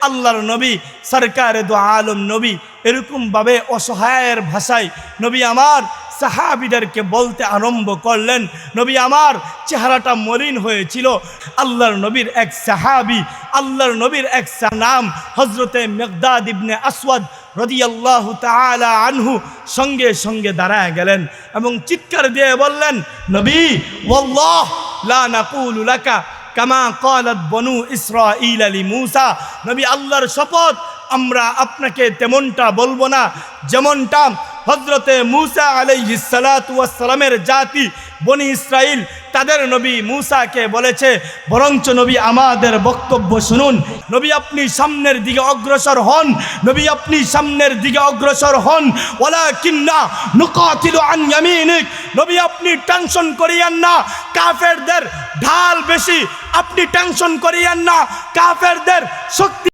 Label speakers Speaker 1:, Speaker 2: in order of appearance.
Speaker 1: আল্লাহর নবী সরকারে দো আলম নবী এরকম ভাবে অসহায়ের ভাষায় নবী আমার সাহাবীদেরকে বলতে আরম্ভ করলেন। নবী আমার চেহারাটা মলিন হয়েছিল। আল্লাহর নবীর এক সাহাবী, আল্লাহর নবীর এক নাম হযরতে মিকদাদ ইবনে আসওয়াদ রাদিয়াল্লাহু তাআলা আনহু সঙ্গে সঙ্গে দাঁড়ায় গেলেন এবং চিৎকার দিয়ে বললেন, নবী ওয়াল্লাহ লা নাকুলু লাকা কামা ক্বালাত বনু ইসরাঈল লিমূসা, নবী আল্লাহর শপথ আমরা আপনাকে তেমনটা বলবো না যেমনটা হযরতে মূসা আলাইহিস সালাতু ওয়াস সালামের জাতি বনি ইসরাইল তাদের নবী মূসাকে বলেছে, বরঞ্চ নবী আমাদের বক্তব্য শুনুন। নবী আপনি সামনের দিকে অগ্রসর হন, নবী আপনি সামনের দিকে অগ্রসর হন। ওয়ালাকিন্না নুকাতিলু আন ইয়ামিনিক, নবী আপনি টেনশন করিয়েন না, কাফেরদের ঢাল বেশি, আপনি টেনশন করিয়েন না, কাফেরদের শক্তি